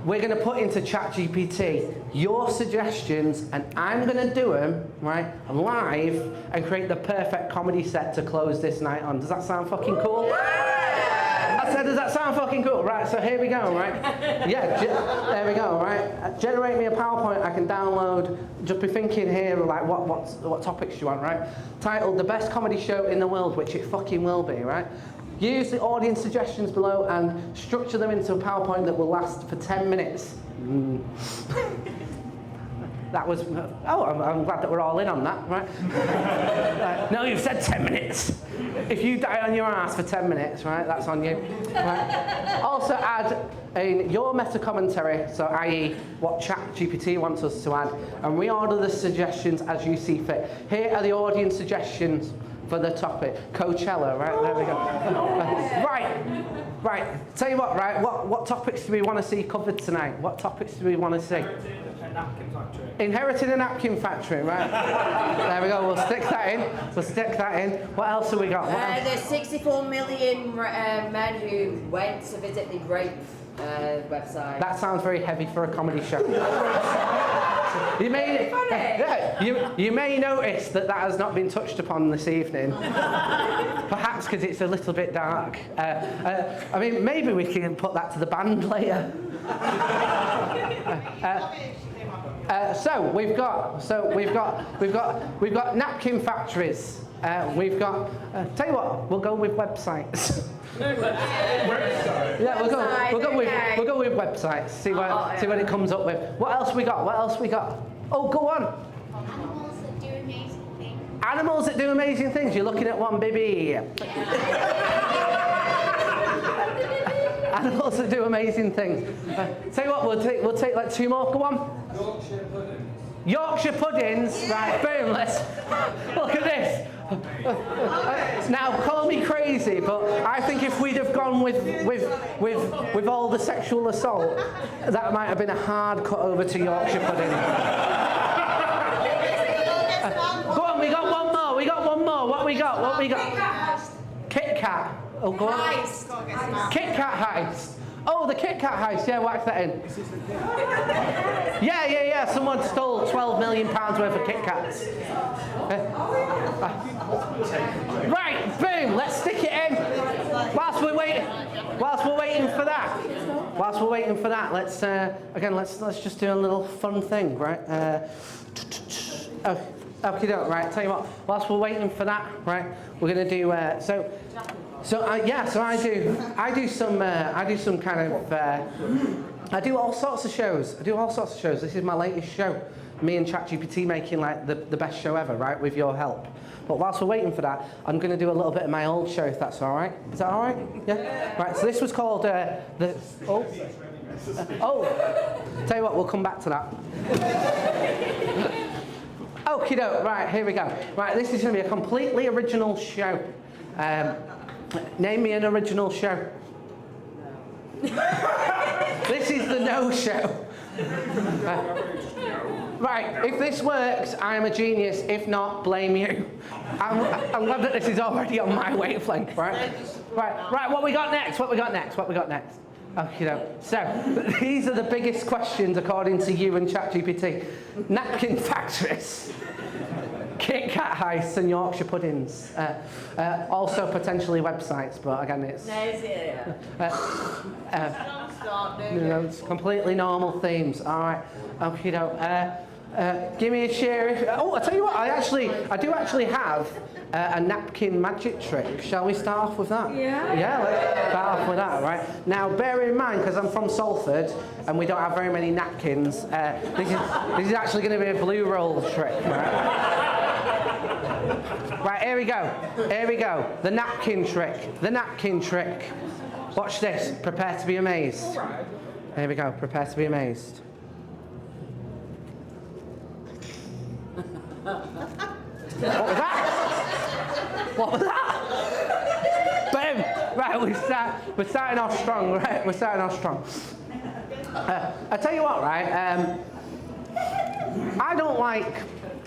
we're going to put into ChatGPT your suggestions, and I'm going to do them, right, live, and create the perfect comedy set to close this night on. Does that sound fucking cool? I said, does that sound fucking cool? Right, so here we go, right? Yeah, there we go, right? Generate me a PowerPoint I can download. Just be thinking here, like, what topics you want, right? Titled, The Best Comedy Show in the World, which it fucking will be, right? Use the audience suggestions below and structure them into a PowerPoint that will last for 10 minutes. That was, I'm glad that we're all in on that, right? No, you've said 10 minutes. If you die on your ass for 10 minutes, right, that's on you. Right. Also add in your meta commentary, so i.e. what ChatGPT wants us to add, and reorder the suggestions as you see fit. Here are the audience suggestions for the topic. Coachella, right, there we go. Right, tell you what, right, what topics do we want to see covered tonight? What topics do we want to see? Inheriting a napkin factory, right? There we go, we'll stick that in. What else have we got? There's 64 million men who went to visit the rape website. That sounds very heavy for a comedy show. You may notice that has not been touched upon this evening. Perhaps because it's a little bit dark. I mean, maybe we can put that to the band later. So we've got napkin factories. We've got. Tell you what, we'll go with websites. Yeah, we'll go with websites. See what it comes up with. What else we got? Oh, go on. Animals that do amazing things. Animals that do amazing things. You're looking at one, baby. Animals that do amazing things. Tell you what, we'll take like 2 more. Go on. Yorkshire puddings. Right, boom. Let's look at this. Now, call me crazy, but I think if we'd have gone with all the sexual assault, that might have been a hard cut over to Yorkshire pudding. Go on, we got one more. What we got? Kit Kat. Oh, go on. Heist. Kit Kat heist. Oh, the Kit Kat heist. Yeah, whack that in. Yeah. Someone stole £12 million worth of Kit Kats. Right, boom. Let's stick it in. Whilst we're waiting for that, let's just do a little fun thing, right? Okay, right. Tell you what. Whilst we're waiting for that, right, we're gonna do I do all sorts of shows. This is my latest show. Me and ChatGPT making like the best show ever, right, with your help. But whilst we're waiting for that, I'm going to do a little bit of my old show, if that's all right. Is that all right? Yeah? Right, so this was called Tell you what, we'll come back to that. Okie doke, right, here we go. Right, this is going to be a completely original show. Name me an original show. This is the no show. Right, if this works, I am a genius. If not, blame you. I'm glad that this is already on my wavelength, right? Right, what we got next? Okay, so these are the biggest questions according to you and ChatGPT. Napkin factories, Kit Kat heists and Yorkshire puddings. Also potentially websites, but again it's... it's completely normal themes. All right, okay, give me a share. I tell you what, I do actually have a napkin magic trick. Shall we start off with that? Yeah, let's start off with that, right? Now, bear in mind, because I'm from Salford and we don't have very many napkins, this is actually going to be a blue roll trick, right? Right, here we go. The napkin trick. Watch this. Prepare to be amazed. Here we go. Prepare to be amazed. What was that? Boom. Right, we're starting off strong, right? I tell you what, right?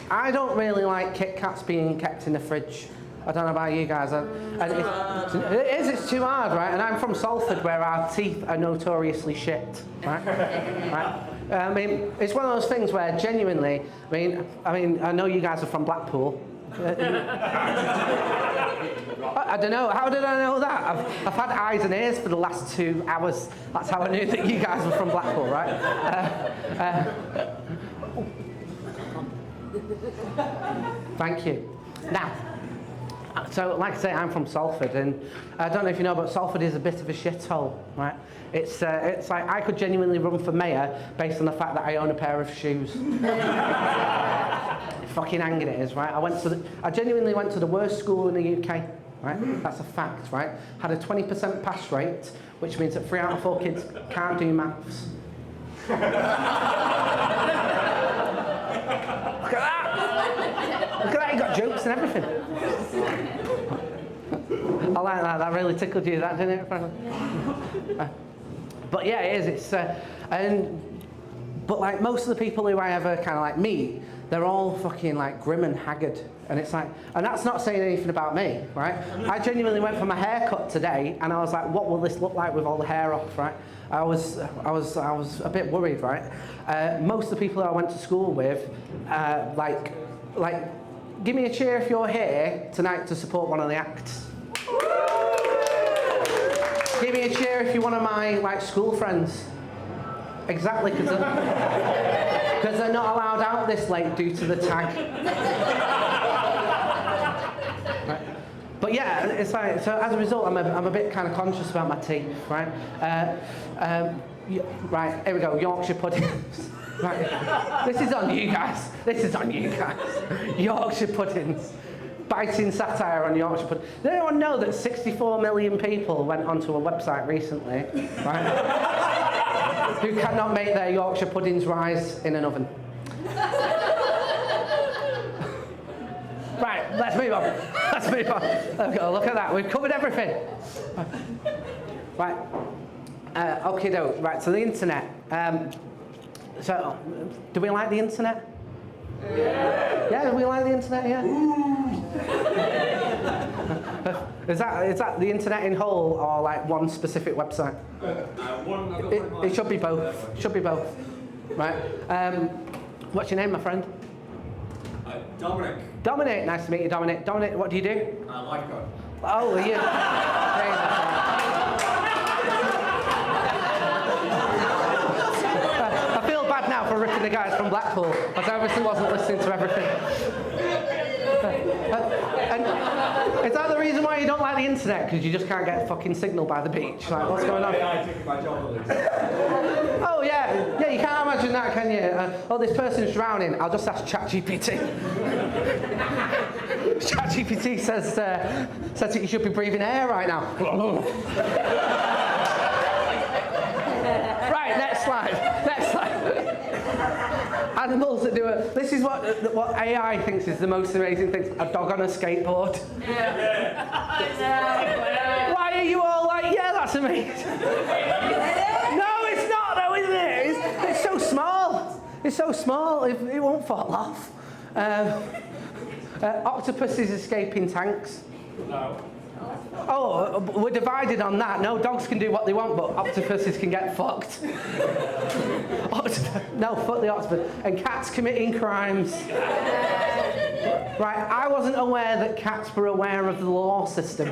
I don't really like Kit Kats being kept in the fridge. I don't know about you guys. It's too hard, right? And I'm from Salford, where our teeth are notoriously shit, right? Right? I mean, it's one of those things where genuinely, I know you guys are from Blackpool. I don't know. How did I know that? I've had eyes and ears for the last 2 hours. That's how I knew that you guys were from Blackpool, right? Thank you. Now, so like I say, I'm from Salford, and I don't know if you know, but Salford is a bit of a shithole, right? It's like I could genuinely run for mayor based on the fact that I own a pair of shoes. Fucking hanging it is, right? I genuinely went to the worst school in the UK, right? That's a fact, right? Had a 20% pass rate, which means that 3 out of 4 kids can't do maths. Look at that! Look at that, you got jokes and everything. I like that, that really tickled you, that, didn't it? But yeah, it is, but like most of the people who I ever kind of like meet, they're all fucking like grim and haggard. And it's like, and that's not saying anything about me, right? I genuinely went for my haircut today, and I was like, what will this look like with all the hair off, right? I was a bit worried, right? Most of the people I went to school with, like, give me a cheer if you're here tonight to support one of the acts. Give me a cheer if you're one of my like school friends. Exactly, because they're not allowed out this late due to the tag. Right. But yeah, it's like, so as a result, I'm a bit kind of conscious about my teeth, right? Right, here we go, Yorkshire puddings. Right, this is on you guys. This is on you guys. Yorkshire puddings. Biting satire on Yorkshire pudding. Does anyone know that 64 million people went onto a website recently, right, who cannot make their Yorkshire puddings rise in an oven? Right, let's move on. Let's move on. Look at that. We've covered everything. Right. Okay, doke. Right. So the internet. So, do we like the internet? Yeah, do we like the internet? Yeah. Is that the internet in whole, or like one specific website? It should be both. Should be both. Right. What's your name, my friend? Dominic. Dominic. Nice to meet you, Dominic. Dominic, what do you do? Lifeguard. Oh, yeah. I feel bad now for ripping the guys from Blackpool, as I obviously wasn't listening to everything. And is that the reason why you don't like the internet? Because you just can't get fucking signal by the beach? Like, what's going on? AI taking my job at least. Oh, yeah. Yeah, you can't imagine that, can you? Oh, this person's drowning. I'll just ask ChatGPT. ChatGPT says that you should be breathing air right now. Right, next slide. Next slide. Animals that do it. This is what AI thinks is the most amazing thing. A dog on a skateboard. Yeah. Why are you all like, yeah, that's amazing? No, it's not though, isn't it? It's so small. It's so small, it won't fall off. Octopuses escaping tanks. No. Oh, we're divided on that. No, dogs can do what they want, but octopuses can get fucked. No, fuck the octopus. And cats committing crimes. Right, I wasn't aware that cats were aware of the law system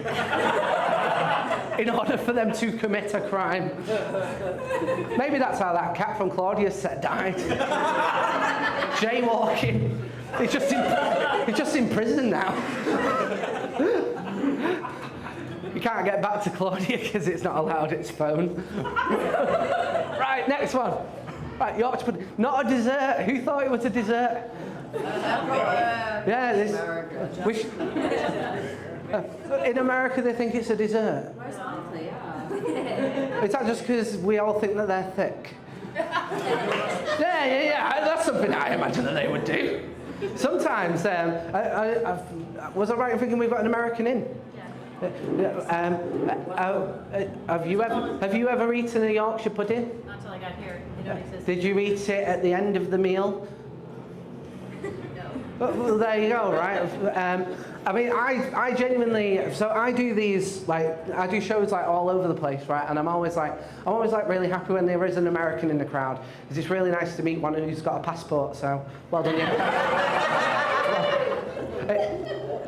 in order for them to commit a crime. Maybe that's how that cat from Claudia's set died. Jaywalking. He's just in prison now. You can't get back to Claudia because it's not allowed its phone. Right, next one. Right, Yorkshire pudding. Not a dessert. Who thought it was a dessert? Yeah, this. In America, they think it's a dessert. Most likely, yeah. Is that just because we all think that they're thick? Yeah. That's something I imagine that they would do. Sometimes, was I right in thinking we've got an American in? Have you ever eaten a Yorkshire pudding? Not until I got here. They don't exist. Did you eat it at the end of the meal? No. Well, there you go, right? I mean, I genuinely, so I do these, like, I do shows like all over the place, right? And I'm always like really happy when there is an American in the crowd, because it's really nice to meet one who's got a passport, so well done you.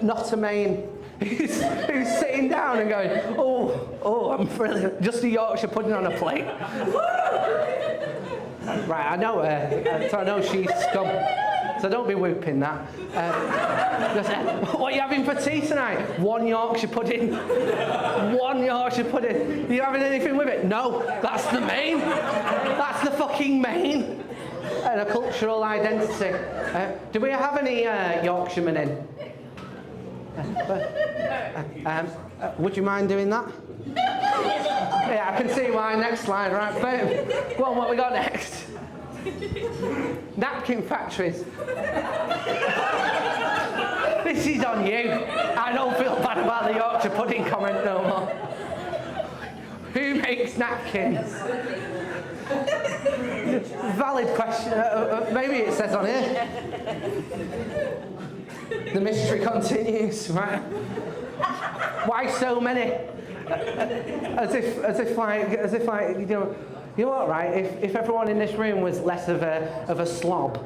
Not a Maine. Who's sitting down and going, oh, I'm really, just a Yorkshire pudding on a plate. Right, I know her, so I know she's scum. So don't be whooping that. What are you having for tea tonight? 1 Yorkshire pudding. 1 Yorkshire pudding. Are you having anything with it? No, that's the main. That's the fucking main. And a cultural identity. Do we have any Yorkshiremen in? Would you mind doing that? Yeah, I can see why. Next slide, right? Boom. Go on, what we got next? Napkin factories. This is on you. I don't feel bad about the Yorkshire pudding comment no more. Who makes napkins? Valid question. Maybe it says on here. The mystery continues, right? Why so many? As if like you know what, right? If everyone in this room was less of a slob,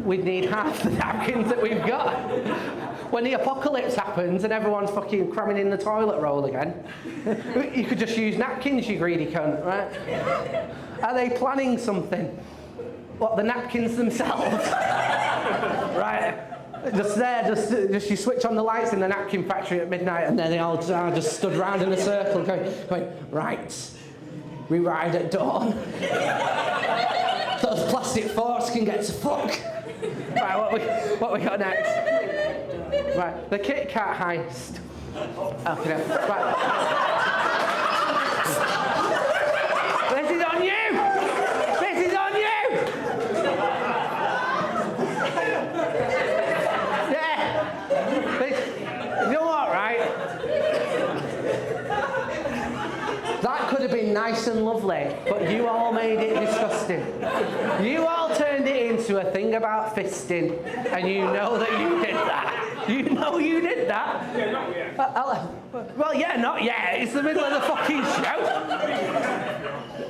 we'd need half the napkins that we've got. When the apocalypse happens and everyone's fucking cramming in the toilet roll again, you could just use napkins, you greedy cunt, right? Are they planning something? What, the napkins themselves? Right? Just there, just you switch on the lights in the napkin factory at midnight, and then they all just stood round in a circle going, right, we ride at dawn. Those plastic forks can get to fuck. Right, what we got next? Right, the Kit Kat heist. Okay, right. This is on you! This is on you! Yeah. You know what, right? That could have been nice and lovely, but you all made it disgusting. You all turned it into a thing about fisting, and you know that you did that. You know you did that. Yeah, not yet. Well, yeah, not yet. It's the middle of the fucking show.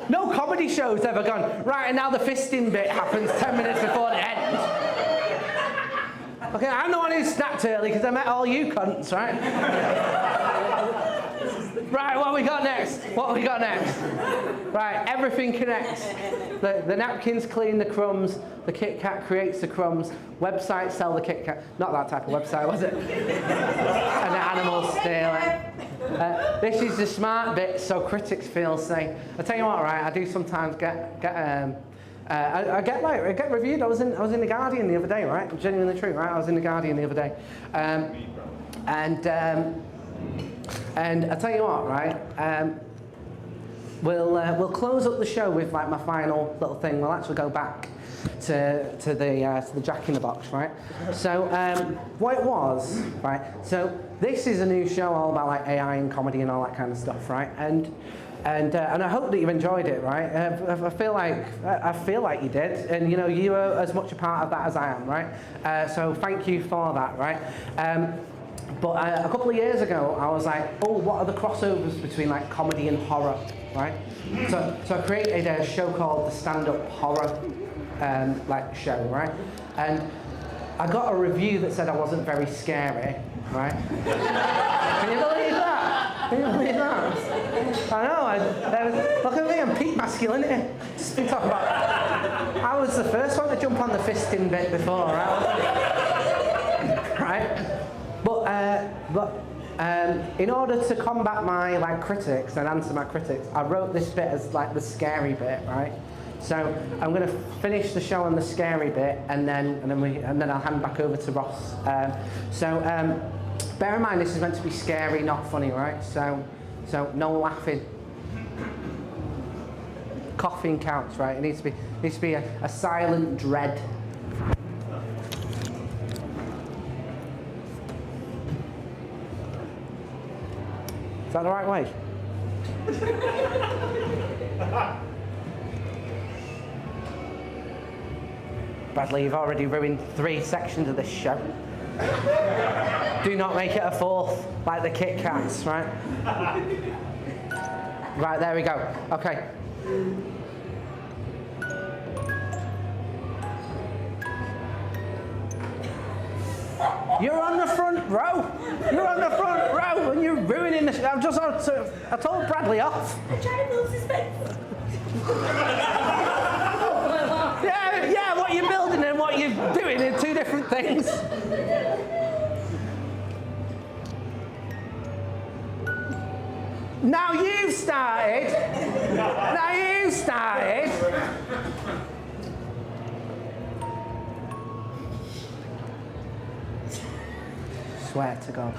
No comedy show's ever gone, right, and now the fisting bit happens 10 minutes before the end. Okay, I'm the one who snapped early because I met all you cunts, right? Right, what we got next? What we got next? Right, everything connects. The napkins clean the crumbs, the Kit Kat creates the crumbs, websites sell the Kit Kat. Not that type of website, was it? And the animals steal it. This is the smart bit, so critics feel safe. I tell you what, right? I do sometimes get reviewed. I was in the Guardian the other day, right? Genuinely true, right? I was in the Guardian the other day, and I tell you what, right? We'll close up the show with like my final little thing. We'll actually go back to the Jack in the Box, right? So what it was, right? So this is a new show all about like AI and comedy and all that kind of stuff, right? And I hope that you've enjoyed it, right? I feel like you did, and you know you are as much a part of that as I am, right? So thank you for that, right? But a couple of years ago, I was like, oh, what are the crossovers between like comedy and horror, right? So I created a show called the Stand-Up Horror like show, right? And I got a review that said I wasn't very scary, right? Can you believe that? Can you believe that? I know. Look at me, I'm peak masculinity. Just been talking about. I was the first one to jump on the fisting bit before, right? But in order to combat my like critics and answer my critics, I wrote this bit as like the scary bit, right? So I'm going to finish the show on the scary bit, and then I'll hand back over to Ross. Bear in mind this is meant to be scary, not funny, right? So no laughing. Coughing counts, right? It needs to be a silent dread. Is that the right way? Bradley, you've already ruined 3 sections of this show. Do not make it a 4th, like the Kit Kats, right? Right, there we go. Okay. You're on the front row. You're on the front row and you're ruining this. I told Bradley off. I'm trying to build suspense. Yeah, what you're building and what you're doing are 2 different things. Now you've started. Swear to God.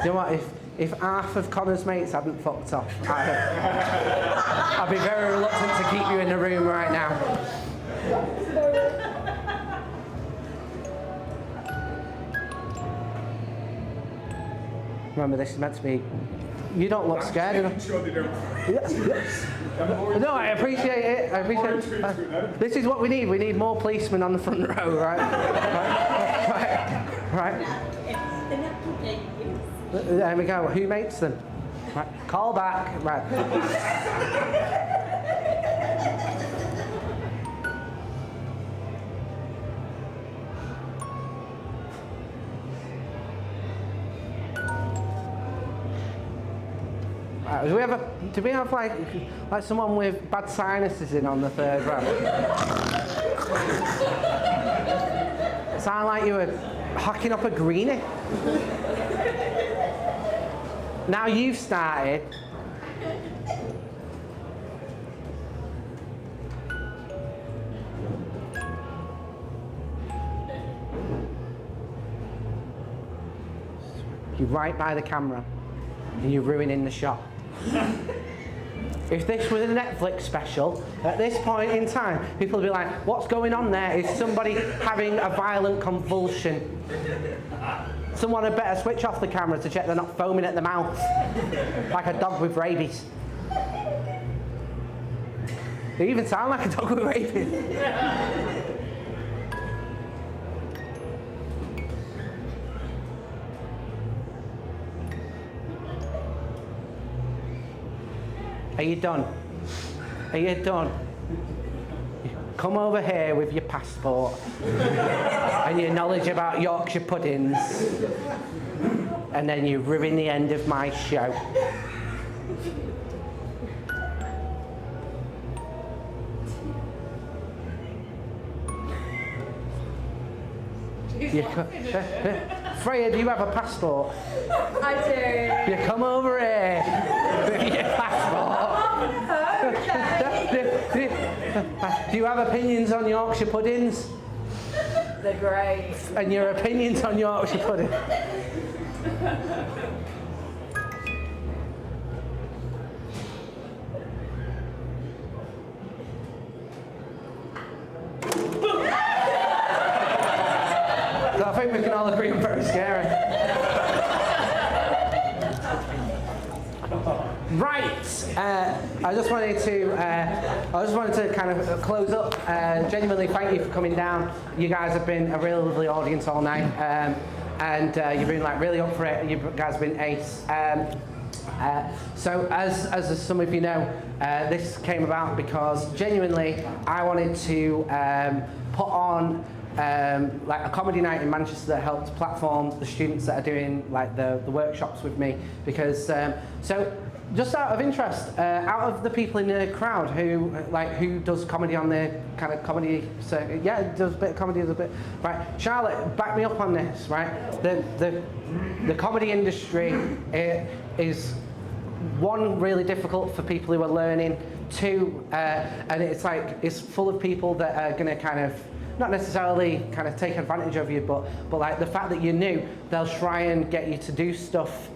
You know what? If half of Connor's mates hadn't fucked off, I'd be very reluctant to keep you in the room right now. Remember, this is meant to be. You don't look scared enough. Sure they don't. No, I appreciate it. This is what we need. We need more policemen on the front row, right? Right. There we go. Who makes them? Right. Call back. Right. Do we have like someone with bad sinuses in on the 3rd row? Sound like you were hacking up a greenie. Now you've started. You're right by the camera and you're ruining the shot. If this was a Netflix special, at this point in time, people would be like, what's going on there? Is somebody having a violent convulsion? Someone had better switch off the camera to check they're not foaming at the mouth, like a dog with rabies. They even sound like a dog with rabies. Are you done? Are you done? Come over here with your passport and your knowledge about Yorkshire puddings, and then you ruin the end of my show. Freya, do you have a passport? I do. You come over here with your passport. Do you have opinions on Yorkshire puddings? They're great. And your opinions on Yorkshire pudding? So I think we can all agree I'm very scary. Right, I just wanted to kind of close up. Genuinely, thank you for coming down. You guys have been a really lovely audience all night, and you've been like really up for it. You guys have been ace. So as some of you know, this came about because genuinely I wanted to put on like a comedy night in Manchester that helped platform the students that are doing like the workshops with me, because so just out of interest, out of the people in the crowd who does comedy on the kind of comedy circuit, yeah, does a bit of comedy, does a bit, right? Charlotte, back me up on this, right? The comedy industry is, one, really difficult for people who are learning. Two, and it's full of people that are going to kind of not necessarily kind of take advantage of you, but like the fact that you're new, they'll try and get you to do stuff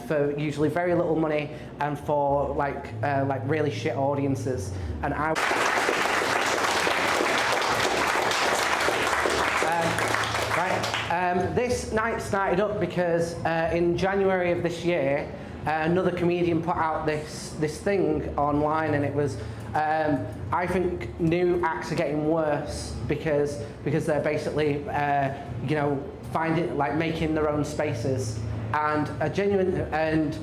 for usually very little money and for like really shit audiences. And this night started up because in January of this year, another comedian put out this thing online, and it was I think new acts are getting worse because they're basically finding like making their own spaces and a genuine and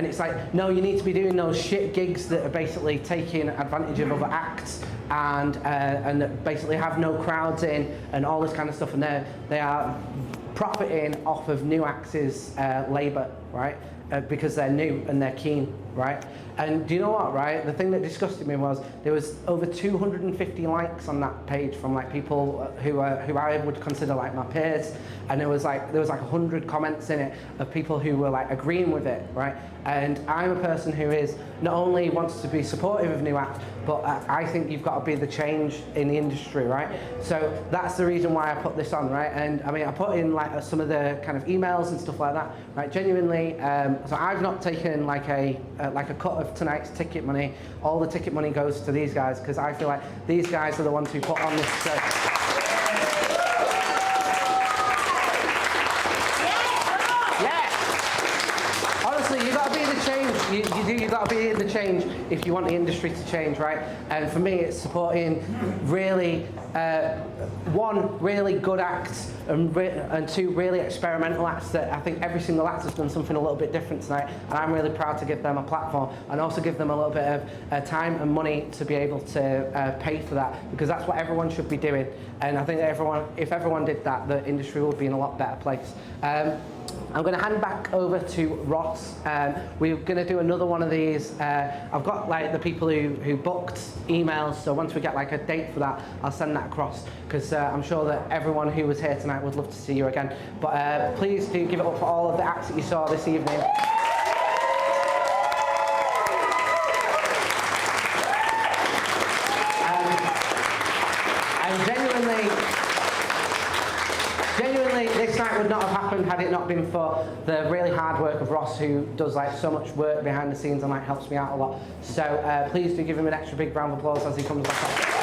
it's like, no, you need to be doing those shit gigs that are basically taking advantage of other acts and that basically have no crowds in and all this kind of stuff, and they are profiting off of new acts' labour, right? Because they're new and they're keen, right? And do you know what, right? The thing that disgusted me was there was over 250 likes on that page from like people who I would consider like my peers, and there was like 100 comments in it of people who were like agreeing with it, right? And I'm a person who is not only wants to be supportive of new acts, but I think you've got to be the change in the industry, right? So that's the reason why I put this on, right? And I mean, I put in like some of the kind of emails and stuff like that, right? Genuinely, so I've not taken like a cut of tonight's ticket money. All the ticket money goes to these guys because I feel like these guys are the ones who put on this show. Honestly, you've got to be the change. You've got to be the change if you want the industry to change, right? And for me, it's supporting really, one, really good acts, and two, really experimental acts that I think every single act has done something a little bit different tonight, and I'm really proud to give them a platform and also give them a little bit of time and money to be able to pay for that, because that's what everyone should be doing. And I think that if everyone did that, the industry would be in a lot better place. I'm going to hand back over to Ross. We're going to do another one of these. I've got like the people who booked emails, so once we get like a date for that, I'll send that across, because I'm sure that everyone who was here tonight would love to see you again. But please do give it up for all of the acts that you saw this evening. And genuinely, this night would not have happened had it not been for the really hard work of Ross, who does like so much work behind the scenes and like helps me out a lot. So please do give him an extra big round of applause as he comes back up.